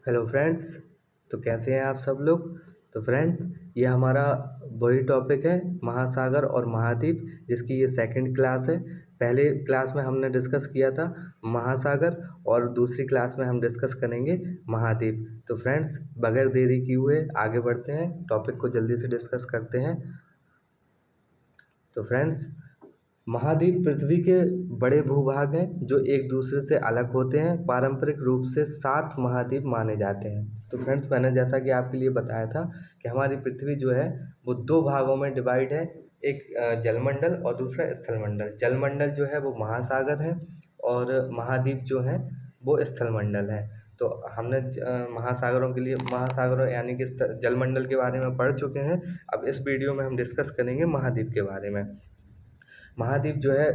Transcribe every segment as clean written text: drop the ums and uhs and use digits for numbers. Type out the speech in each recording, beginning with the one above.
Hello friends. तो कैसे हैं आप सब लोग। तो फ्रेंड्स, ये हमारा वही टॉपिक है, महासागर और महाद्वीप, जिसकी ये सेकंड क्लास है। पहले क्लास में हमने डिस्कस किया था महासागर, और दूसरी क्लास में हम डिस्कस करेंगे महाद्वीप। तो फ्रेंड्स, बगैर देरी किए हुए आगे बढ़ते हैं, टॉपिक को जल्दी से डिस्कस करते हैं। तो फ्रेंड्स, महाद्वीप पृथ्वी के बड़े भूभाग हैं जो एक दूसरे से अलग होते हैं। पारंपरिक रूप से 7 महाद्वीप माने जाते हैं। तो फ्रेंड्स, मैंने जैसा कि आपके लिए बताया था कि हमारी पृथ्वी जो है वो 2 भागों में डिवाइड है, एक जलमंडल और दूसरा स्थलमंडल। जलमंडल जो है वो महासागर है, और महाद्वीप जो है वो स्थलमंडल है। तो हमने महासागरों के लिए, महासागरों यानी कि जलमंडल के बारे में पढ़ चुके हैं। अब इस वीडियो में हम डिस्कस करेंगे महाद्वीप के बारे में। महाद्वीप जो है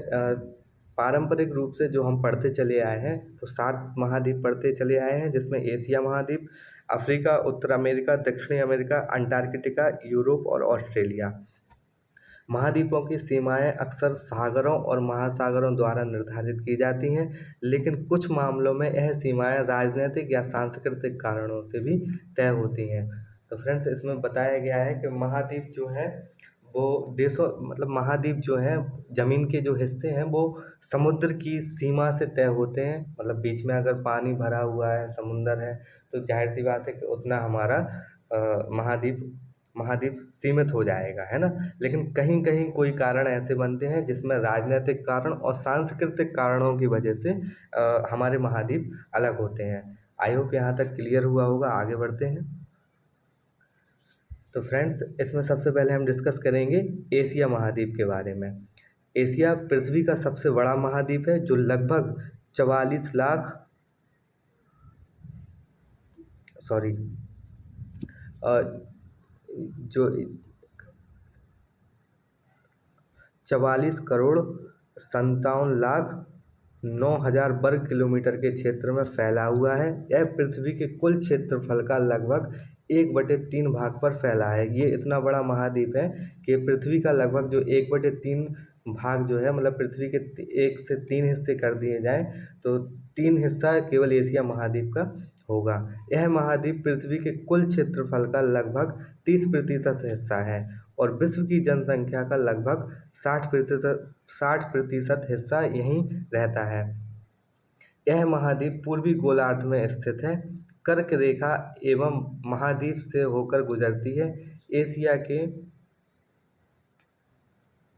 पारंपरिक रूप से जो हम पढ़ते चले आए हैं, तो 7 महाद्वीप पढ़ते चले आए हैं, जिसमें एशिया महाद्वीप, अफ्रीका, उत्तर अमेरिका, दक्षिणी अमेरिका, अंटार्कटिका, यूरोप और ऑस्ट्रेलिया। महाद्वीपों की सीमाएं अक्सर सागरों और महासागरों द्वारा निर्धारित की जाती हैं, लेकिन कुछ मामलों में यह सीमाएं राजनीतिक या सांस्कृतिक कारणों से भी तय होती हैं। तो फ्रेंड्स, इसमें बताया गया है कि महाद्वीप जो है वो देशों, मतलब महाद्वीप जो है ज़मीन के जो हिस्से हैं वो समुद्र की सीमा से तय होते हैं। मतलब बीच में अगर पानी भरा हुआ है, समुंदर है, तो जाहिर सी बात है कि उतना हमारा महाद्वीप महाद्वीप सीमित हो जाएगा, है ना। लेकिन कहीं कहीं कोई कारण ऐसे बनते हैं जिसमें राजनीतिक कारण और सांस्कृतिक कारणों की वजह से हमारे महाद्वीप अलग होते हैं। आई होप यहाँ तक क्लियर हुआ होगा। आगे बढ़ते हैं। तो फ्रेंड्स, इसमें सबसे पहले हम डिस्कस करेंगे एशिया महाद्वीप के बारे में। एशिया पृथ्वी का सबसे बड़ा महाद्वीप है, जो लगभग 44 लाख सॉरी जो 44 करोड़ 57 लाख 9 हज़ार वर्ग किलोमीटर के क्षेत्र में फैला हुआ है। यह पृथ्वी के कुल क्षेत्रफल का लगभग 1/3 भाग पर फैला है। ये इतना बड़ा महाद्वीप है कि पृथ्वी का लगभग जो 1/3 भाग जो है, मतलब पृथ्वी के 1 से 3 हिस्से कर दिए जाएं, तो 3 हिस्सा केवल एशिया महाद्वीप का होगा। यह महाद्वीप पृथ्वी के कुल क्षेत्रफल का लगभग 30% हिस्सा है, और विश्व की जनसंख्या का लगभग 60% हिस्सा यहीं रहता है। यह महाद्वीप पूर्वी गोलार्ध में स्थित है। कर्क रेखा एवं महाद्वीप से होकर गुजरती है। एशिया के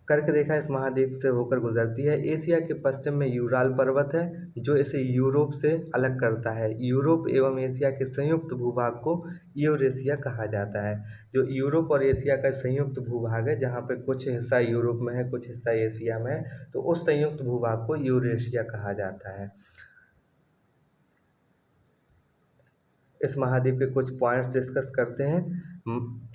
कर्क रेखा इस महाद्वीप से होकर गुजरती है। एशिया के पश्चिम में यूराल पर्वत है, जो इसे यूरोप से अलग करता है। यूरोप एवं एशिया के संयुक्त भूभाग को यूरेशिया कहा जाता है। जो यूरोप और एशिया का संयुक्त भूभाग है, जहाँ पे कुछ हिस्सा यूरोप में है, कुछ हिस्सा एशिया में है, तो उस संयुक्त भूभाग को यूरेशिया कहा जाता है। इस महाद्वीप के कुछ पॉइंट्स डिस्कस करते हैं।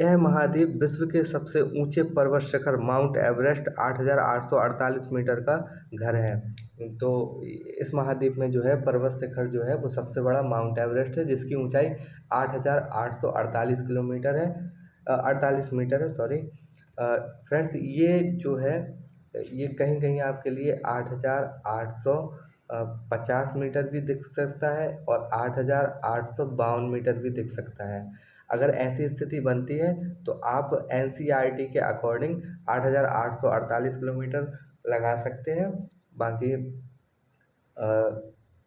यह महाद्वीप विश्व के सबसे ऊंचे पर्वत शिखर माउंट एवरेस्ट 8,848 मीटर का घर है। तो इस महाद्वीप में जो है पर्वत शिखर जो है वो सबसे बड़ा माउंट एवरेस्ट है, जिसकी ऊंचाई 8,848 किलोमीटर है, 48 मीटर है, सॉरी। फ्रेंड्स, ये जो है ये कहीं कहीं आपके लिए 8,850 मीटर भी दिख सकता है, और 8,852 मीटर भी दिख सकता है। अगर ऐसी स्थिति बनती है तो आप NCERT के अकॉर्डिंग 8,848 किलोमीटर लगा सकते हैं। बाकी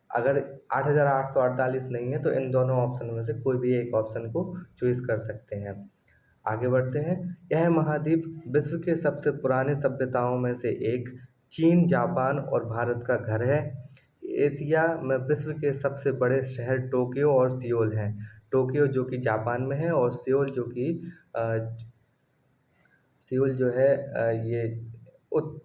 अगर 8,848 नहीं है तो इन दोनों ऑप्शन में से कोई भी एक ऑप्शन को चूज़ कर सकते हैं। आगे बढ़ते हैं। यह महाद्वीप विश्व के सबसे पुराने सभ्यताओं में से एक, चीन, जापान और भारत का घर है। एशिया में विश्व के सबसे बड़े शहर टोक्यो और सियोल हैं। टोक्यो जो कि जापान में है, और सियोल जो कि सियोल जो है ये उत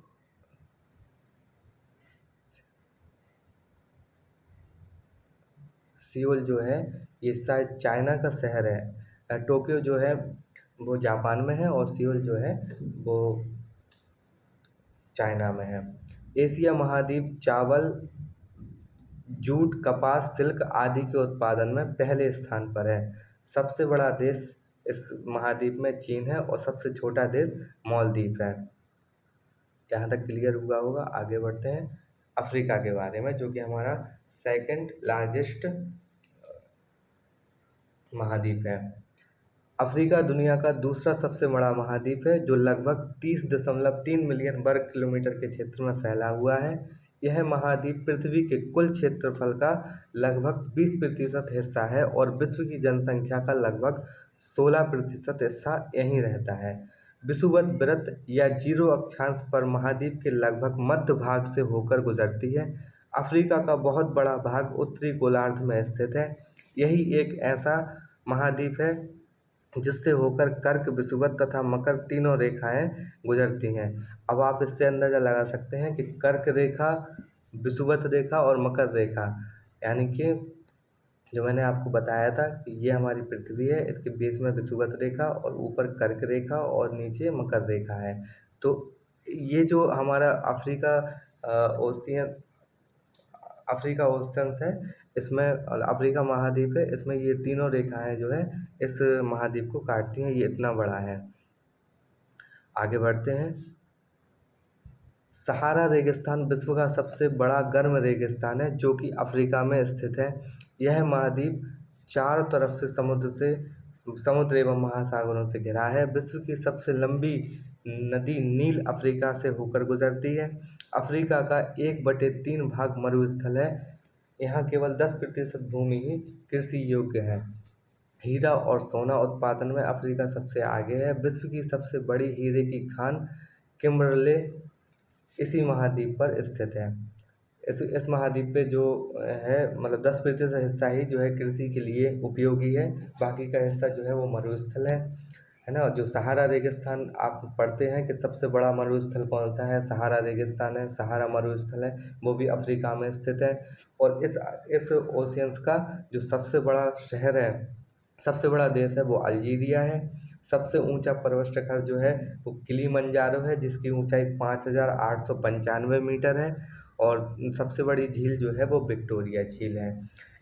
सियोल जो है ये शायद चाइना का शहर है। टोक्यो जो है वो जापान में है, और सियोल जो है वो चाइना में है। एशिया महाद्वीप चावल, जूट, कपास, सिल्क आदि के उत्पादन में पहले स्थान पर है। सबसे बड़ा देश इस महाद्वीप में चीन है, और सबसे छोटा देश मालदीव है। यहाँ तक क्लियर हुआ होगा। आगे बढ़ते हैं अफ्रीका के बारे में, जो कि हमारा सेकंड लार्जेस्ट महाद्वीप है। अफ्रीका दुनिया का दूसरा सबसे बड़ा महाद्वीप है जो लगभग 30.3 मिलियन वर्ग किलोमीटर के क्षेत्र में फैला हुआ है। यह महाद्वीप पृथ्वी के कुल क्षेत्रफल का लगभग 20% हिस्सा है और विश्व की जनसंख्या का लगभग 16% हिस्सा यहीं रहता है। विषुवत वृत्त या जीरो अक्षांश पर महाद्वीप के लगभग मध्य भाग से होकर गुजरती है। अफ्रीका का बहुत बड़ा भाग उत्तरी गोलार्ध में स्थित है। यही एक ऐसा महाद्वीप है जिससे होकर कर्क, विषुवत तथा मकर तीनों रेखाएं गुजरती हैं। अब आप इससे अंदाज़ा लगा सकते हैं कि कर्क रेखा, विषुवत रेखा और मकर रेखा, यानी कि जो मैंने आपको बताया था कि ये हमारी पृथ्वी है, इसके बीच में विषुवत रेखा और ऊपर कर्क रेखा और नीचे मकर रेखा है। तो ये जो हमारा ओशियन अफ्रीका ओशियंस है, इसमें अफ्रीका महाद्वीप है, इसमें ये तीनों रेखाएं जो है इस महाद्वीप को काटती हैं। ये इतना बड़ा है। आगे बढ़ते हैं। सहारा रेगिस्तान विश्व का सबसे बड़ा गर्म रेगिस्तान है जो कि अफ्रीका में स्थित है। यह महाद्वीप चारों तरफ से समुद्र एवं महासागरों से घिरा है। विश्व की सबसे लंबी नदी नील अफ्रीका से होकर गुजरती है। अफ्रीका का 1/3 भाग मरुस्थल है। यहाँ केवल 10% भूमि ही कृषि योग्य है। हीरा और सोना उत्पादन में अफ्रीका सबसे आगे है। विश्व की सबसे बड़ी हीरे की खान किम्बरले इसी महाद्वीप पर स्थित है। इस महाद्वीप पे जो है मतलब 10% हिस्सा ही जो है कृषि के लिए उपयोगी है, बाकी का हिस्सा जो है वो मरुस्थल है ना। जो सहारा रेगिस्तान आप पढ़ते हैं कि सबसे बड़ा मरुस्थल कौन सा है, सहारा रेगिस्तान है, सहारा मरुस्थल है, वो भी अफ्रीका में स्थित है। और इस ओशियंस का जो सबसे बड़ा शहर है, सबसे बड़ा देश है, वो अल्जीरिया है। सबसे ऊंचा पर्वत शिखर जो है वो किलिमंजारो है जिसकी ऊंचाई 5,895 मीटर है। और सबसे बड़ी झील जो है वो विक्टोरिया झील है।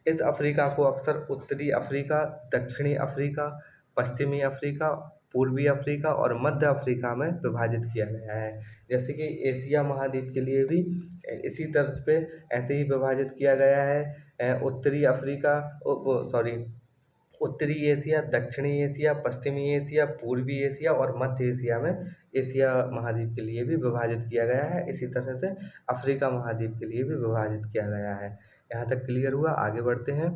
इस अफ्रीका को अक्सर उत्तरी अफ्रीका, दक्षिणी अफ्रीका, पश्चिमी अफ्रीका, पूर्वी अफ्रीका और मध्य अफ्रीका में विभाजित किया गया है। जैसे कि एशिया महाद्वीप के लिए भी इसी तर्ज पे ऐसे ही विभाजित किया गया है। उत्तरी एशिया, दक्षिणी एशिया, पश्चिमी एशिया, पूर्वी एशिया और मध्य एशिया में एशिया महाद्वीप के लिए भी विभाजित किया गया है। इसी तरह से अफ्रीका महाद्वीप के लिए भी विभाजित किया गया है। यहाँ तक क्लियर हुआ। आगे बढ़ते हैं।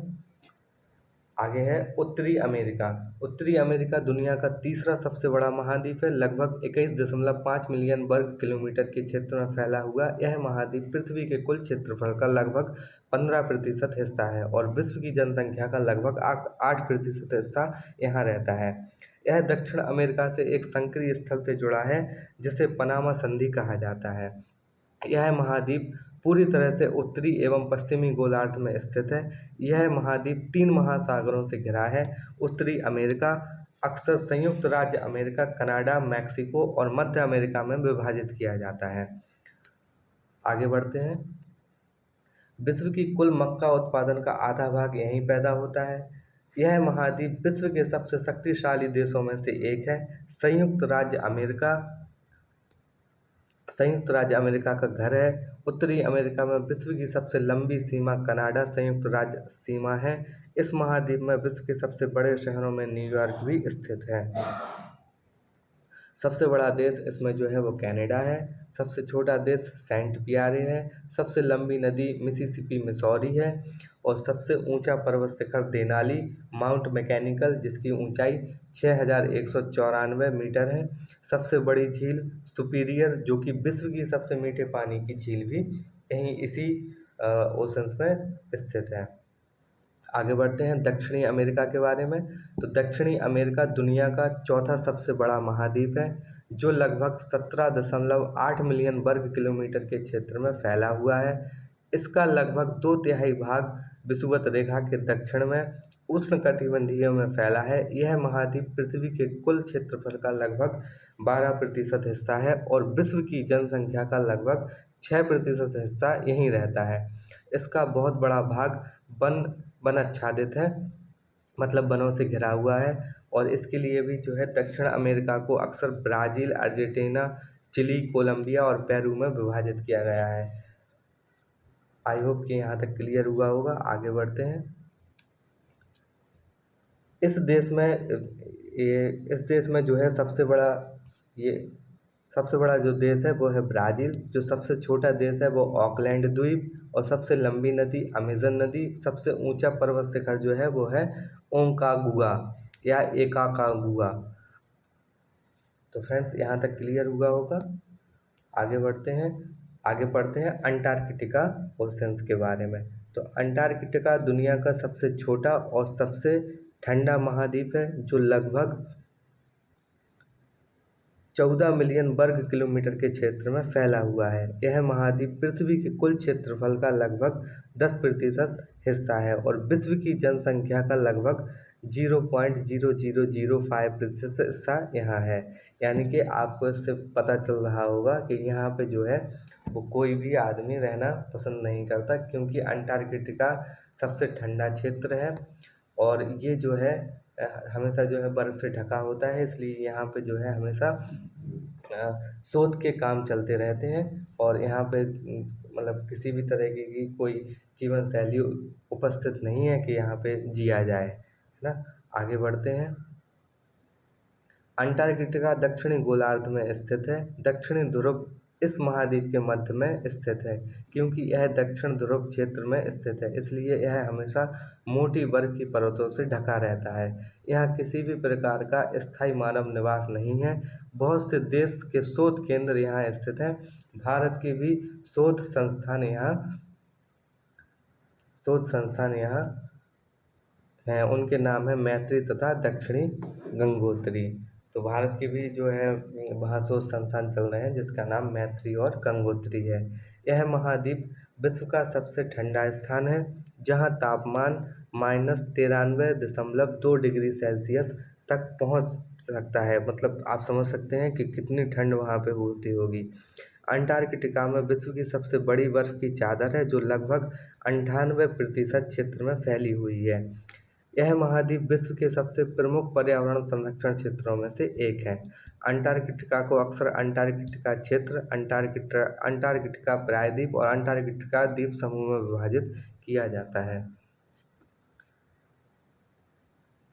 आगे है उत्तरी अमेरिका। उत्तरी अमेरिका दुनिया का तीसरा सबसे बड़ा महाद्वीप है। लगभग 21.5 मिलियन वर्ग किलोमीटर के क्षेत्र में फैला हुआ यह महाद्वीप पृथ्वी के कुल क्षेत्रफल का लगभग 15% हिस्सा है और विश्व की जनसंख्या का लगभग 8% हिस्सा यहाँ रहता है। यह दक्षिण अमेरिका से एक संक्रीय स्थल से जुड़ा है जिसे पनामा संधि कहा जाता है। यह महाद्वीप पूरी तरह से उत्तरी एवं पश्चिमी गोलार्ध में स्थित है। यह महाद्वीप 3 महासागरों से घिरा है। उत्तरी अमेरिका अक्सर संयुक्त राज्य अमेरिका, कनाडा, मैक्सिको और मध्य अमेरिका में विभाजित किया जाता है। आगे बढ़ते हैं। विश्व की कुल मक्का उत्पादन का आधा भाग यहीं पैदा होता है। यह महाद्वीप विश्व के सबसे शक्तिशाली देशों में से एक है। संयुक्त राज्य अमेरिका का घर है। उत्तरी अमेरिका में विश्व की सबसे लंबी सीमा कनाडा संयुक्त राज्य सीमा है। इस महाद्वीप में विश्व के सबसे बड़े शहरों में न्यूयॉर्क भी स्थित है। सबसे बड़ा देश इसमें जो है वो कनाडा है। सबसे छोटा देश सेंट पियरे है। सबसे लंबी नदी मिसिसिपी मिसौरी है और सबसे ऊंचा पर्वत शिखर देनाली माउंट मैकेनिकल जिसकी ऊंचाई 6,194 मीटर है। सबसे बड़ी झील सुपीरियर जो कि विश्व की सबसे मीठे पानी की झील भी यहीं इसी ओशंस में स्थित है। आगे बढ़ते हैं दक्षिणी अमेरिका के बारे में। तो दक्षिणी अमेरिका दुनिया का चौथा सबसे बड़ा महाद्वीप है जो लगभग 17.8 मिलियन वर्ग किलोमीटर के क्षेत्र में फैला हुआ है। इसका लगभग 2/3 भाग विषुवत रेखा के दक्षिण में उष्णकटिबंधीय में फैला है। यह महाद्वीप पृथ्वी के कुल क्षेत्रफल का लगभग 12% हिस्सा है और विश्व की जनसंख्या का लगभग 6% हिस्सा यहीं रहता है। इसका बहुत बड़ा भाग वन आच्छादित है, मतलब वनों से घिरा हुआ है। और इसके लिए भी जो है दक्षिण अमेरिका को अक्सर ब्राज़ील, अर्जेंटीना, चिली, कोलंबिया और पेरू में विभाजित किया गया है। आई होप कि यहाँ तक क्लियर हुआ होगा। आगे बढ़ते हैं। इस देश में जो है सबसे बड़ा जो देश है वो है ब्राज़ील। जो सबसे छोटा देश है वो ऑकलैंड द्वीप, और सबसे लंबी नदी अमेज़न नदी। सबसे ऊंचा पर्वत शिखर जो है वो है ओंकागुआ या एकाकागुआ। तो फ्रेंड्स यहाँ तक क्लियर हुआ होगा। आगे पढ़ते हैं अंटार्कटिका ओशंस के बारे में। तो अंटार्कटिका दुनिया का सबसे छोटा और सबसे ठंडा महाद्वीप है, जो लगभग 14 मिलियन वर्ग किलोमीटर के क्षेत्र में फैला हुआ है। यह महाद्वीप पृथ्वी के कुल क्षेत्रफल का लगभग 10% हिस्सा है और विश्व की जनसंख्या का लगभग 0.0005% हिस्सा यहाँ है। यानी कि आपको इससे पता चल रहा होगा कि यहाँ पे जो है वो कोई भी आदमी रहना पसंद नहीं करता, क्योंकि अंटार्कटिका सबसे ठंडा क्षेत्र है और ये जो है हमेशा जो है बर्फ़ से ढका होता है। इसलिए यहाँ पे जो है हमेशा शोध के काम चलते रहते हैं और यहाँ पे मतलब किसी भी तरीके की कोई जीवन शैली उपस्थित नहीं है कि यहाँ पे जिया जाए, है ना। आगे बढ़ते हैं। अंटार्कटिका दक्षिणी गोलार्ध में स्थित है। दक्षिणी ध्रुव इस महाद्वीप के मध्य में स्थित है। क्योंकि यह दक्षिण ध्रुव क्षेत्र में स्थित है, इसलिए यह हमेशा मोटी बर्फ की परतों से ढका रहता है। यहाँ किसी भी प्रकार का स्थायी मानव निवास नहीं है। बहुत से देश के शोध केंद्र यहाँ स्थित हैं। भारत के भी शोध संस्थान यहाँ हैं। उनके नाम है मैत्री तथा दक्षिणी गंगोत्री। तो भारत के भी जो है वहाँ शोध संस्थान चल रहे हैं, जिसका नाम मैत्री और गंगोत्री है। यह महाद्वीप विश्व का सबसे ठंडा स्थान है, जहाँ तापमान -93.2 डिग्री सेल्सियस तक पहुँच सकता है। मतलब आप समझ सकते हैं कि कितनी ठंड वहाँ पे होती होगी। अंटार्कटिका में विश्व की सबसे बड़ी बर्फ़ की चादर है, जो लगभग 98% क्षेत्र में फैली हुई है। यह महाद्वीप विश्व के सबसे प्रमुख पर्यावरण संरक्षण क्षेत्रों में से एक है। अंटार्कटिका को अक्सर अंटार्कटिका क्षेत्र, अंटार्कटिका प्रायद्वीप और अंटार्कटिका द्वीप समूह में विभाजित किया जाता है।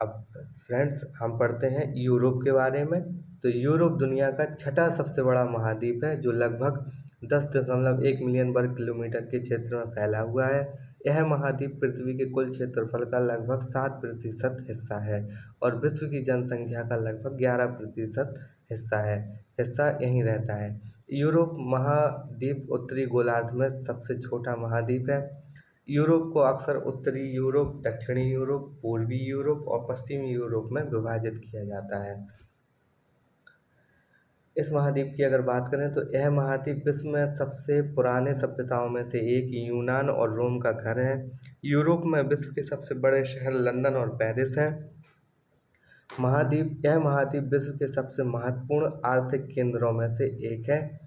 अब फ्रेंड्स हम पढ़ते हैं यूरोप के बारे में। तो यूरोप दुनिया का छठा सबसे बड़ा महाद्वीप है, जो लगभग 10.1 मिलियन वर्ग किलोमीटर के क्षेत्र में फैला हुआ है। यह महाद्वीप पृथ्वी के कुल क्षेत्रफल का लगभग 7% हिस्सा है और विश्व की जनसंख्या का लगभग 11% हिस्सा यहीं रहता है। यूरोप महाद्वीप उत्तरी गोलार्ध में सबसे छोटा महाद्वीप है। यूरोप को अक्सर उत्तरी यूरोप, दक्षिणी यूरोप, पूर्वी यूरोप और पश्चिमी यूरोप में विभाजित किया जाता है। इस महाद्वीप की अगर बात करें तो यह महाद्वीप विश्व में सबसे पुराने सभ्यताओं में से एक यूनान और रोम का घर है। यूरोप में विश्व के सबसे बड़े शहर लंदन और पेरिस हैं। यह महाद्वीप विश्व के सबसे महत्वपूर्ण आर्थिक केंद्रों में से एक है।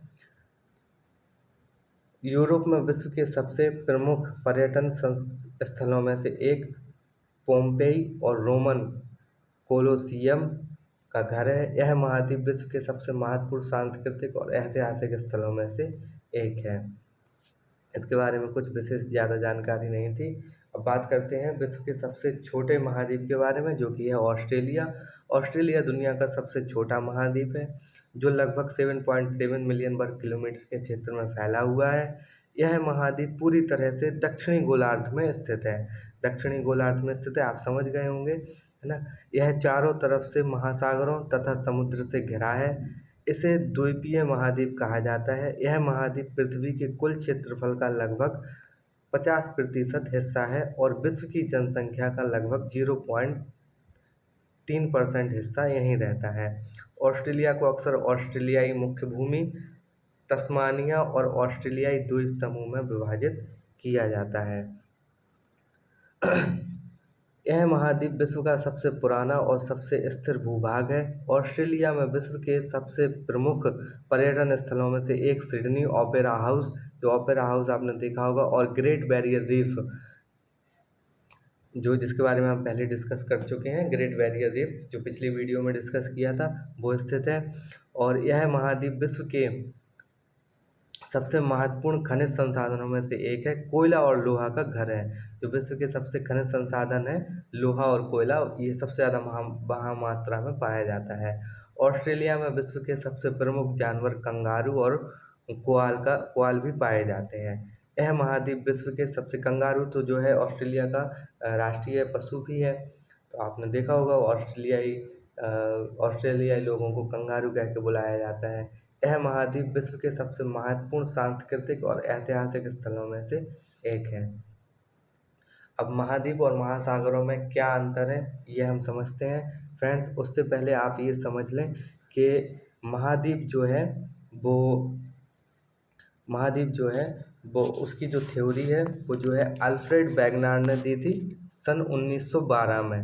यूरोप में विश्व के सबसे प्रमुख पर्यटन स्थलों में से एक पोम्पेई और रोमन कोलोसियम का घर है। यह महाद्वीप विश्व के सबसे महत्वपूर्ण सांस्कृतिक और ऐतिहासिक स्थलों में से एक है। इसके बारे में कुछ विशेष ज़्यादा जानकारी नहीं थी। अब बात करते हैं विश्व के सबसे छोटे महाद्वीप के बारे में, जो कि है ऑस्ट्रेलिया। ऑस्ट्रेलिया दुनिया का सबसे छोटा महाद्वीप है, जो लगभग 7.7 मिलियन वर्ग किलोमीटर के क्षेत्र में फैला हुआ है। यह महाद्वीप पूरी तरह से दक्षिणी गोलार्ध में स्थित है। दक्षिणी गोलार्ध में स्थित है, आप समझ गए होंगे, है ना। यह चारों तरफ से महासागरों तथा समुद्र से घिरा है। इसे द्वीपीय महाद्वीप कहा जाता है। यह महाद्वीप पृथ्वी के कुल क्षेत्रफल का लगभग 50% हिस्सा है और विश्व की जनसंख्या का लगभग 0.3% हिस्सा यहीं रहता है। ऑस्ट्रेलिया को अक्सर ऑस्ट्रेलियाई मुख्य भूमि, तस्मानिया और ऑस्ट्रेलियाई द्वीप समूह में विभाजित किया जाता है। यह महाद्वीप विश्व का सबसे पुराना और सबसे स्थिर भूभाग है। ऑस्ट्रेलिया में विश्व के सबसे प्रमुख पर्यटन स्थलों में से एक सिडनी ओपेरा हाउस, जो ओपेरा हाउस आपने देखा होगा, और ग्रेट बैरियर रीफ, जिसके बारे में हम पहले डिस्कस कर चुके हैं। ग्रेट बैरियर रीफ जो पिछली वीडियो में डिस्कस किया था, वो स्थित है। और यह महाद्वीप विश्व के सबसे महत्वपूर्ण खनिज संसाधनों में से एक है कोयला और लोहा का घर है। जो विश्व के सबसे खनिज संसाधन है लोहा और कोयला, ये सबसे ज़्यादा महामात्रा में पाया जाता है। ऑस्ट्रेलिया में विश्व के सबसे प्रमुख जानवर कंगारू और कोआल भी पाए जाते हैं। यह महाद्वीप विश्व के सबसे कंगारू तो जो है ऑस्ट्रेलिया का राष्ट्रीय पशु भी है। तो आपने देखा होगा ऑस्ट्रेलियाई लोगों को कंगारू कह के बुलाया जाता है। यह महाद्वीप विश्व के सबसे महत्वपूर्ण सांस्कृतिक और ऐतिहासिक स्थलों में से एक है। अब महाद्वीप और महासागरों में क्या अंतर है ये हम समझते हैं फ्रेंड्स। उससे पहले आप ये समझ लें कि महाद्वीप जो है वो उसकी जो थ्योरी है वो जो है अल्फ्रेड वैगनार ने दी थी सन 1912 में,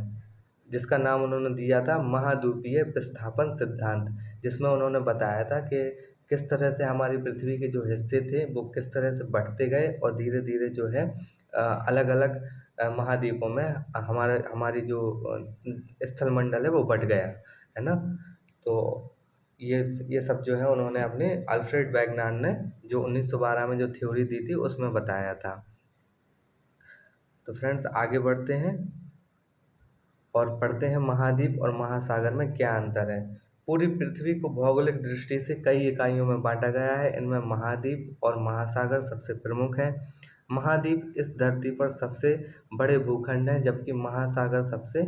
जिसका नाम उन्होंने दिया था महाद्वीपीय विस्थापन सिद्धांत। जिसमें उन्होंने बताया था कि किस तरह से हमारी पृथ्वी के जो हिस्से थे वो किस तरह से बढ़ते गए और धीरे धीरे जो है अलग अलग महाद्वीपों में हमारी जो स्थलमंडल है वो बढ़ गया है ना। तो ये सब जो है उन्होंने अपने अल्फ्रेड वैगनार ने जो 1912 में जो थ्योरी दी थी उसमें बताया था। तो फ्रेंड्स आगे बढ़ते हैं और पढ़ते हैं महाद्वीप और महासागर में क्या अंतर है। पूरी पृथ्वी को भौगोलिक दृष्टि से कई इकाइयों में बांटा गया है। इनमें महाद्वीप और महासागर सबसे प्रमुख हैं। महाद्वीप इस धरती पर सबसे बड़े भूखंड हैं, जबकि महासागर सबसे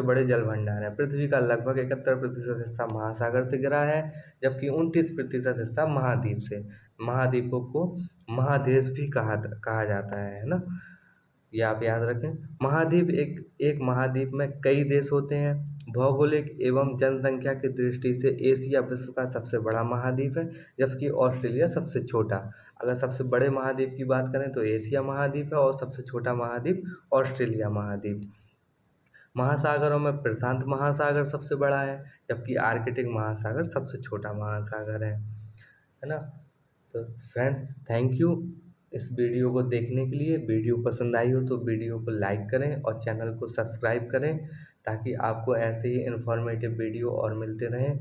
बड़े जल भंडार हैं। पृथ्वी का लगभग 71% हिस्सा महासागर से घिरा है, जबकि 29% हिस्सा महाद्वीप से। महाद्वीपों को महादेश भी कहा जाता है ना, ये आप याद रखें। महाद्वीप एक महाद्वीप में कई देश होते हैं। भौगोलिक एवं जनसंख्या की दृष्टि से एशिया विश्व का सबसे बड़ा महाद्वीप है, जबकि ऑस्ट्रेलिया सबसे छोटा। अगर सबसे बड़े महाद्वीप की बात करें तो एशिया महाद्वीप है और सबसे छोटा महाद्वीप ऑस्ट्रेलिया महाद्वीप। महासागरों में प्रशांत महासागर सबसे बड़ा है, जबकि आर्कटिक महासागर सबसे छोटा महासागर है ना। तो फ्रेंड्स थैंक यू इस वीडियो को देखने के लिए। वीडियो पसंद आई हो तो वीडियो को लाइक करें और चैनल को सब्सक्राइब करें, ताकि आपको ऐसे ही इन्फॉर्मेटिव वीडियो और मिलते रहें।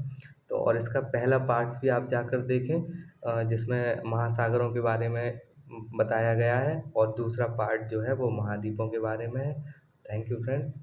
तो और इसका पहला पार्ट भी आप जाकर देखें, जिसमें महासागरों के बारे में बताया गया है, और दूसरा पार्ट जो है वो महाद्वीपों के बारे में है। Thank you friends.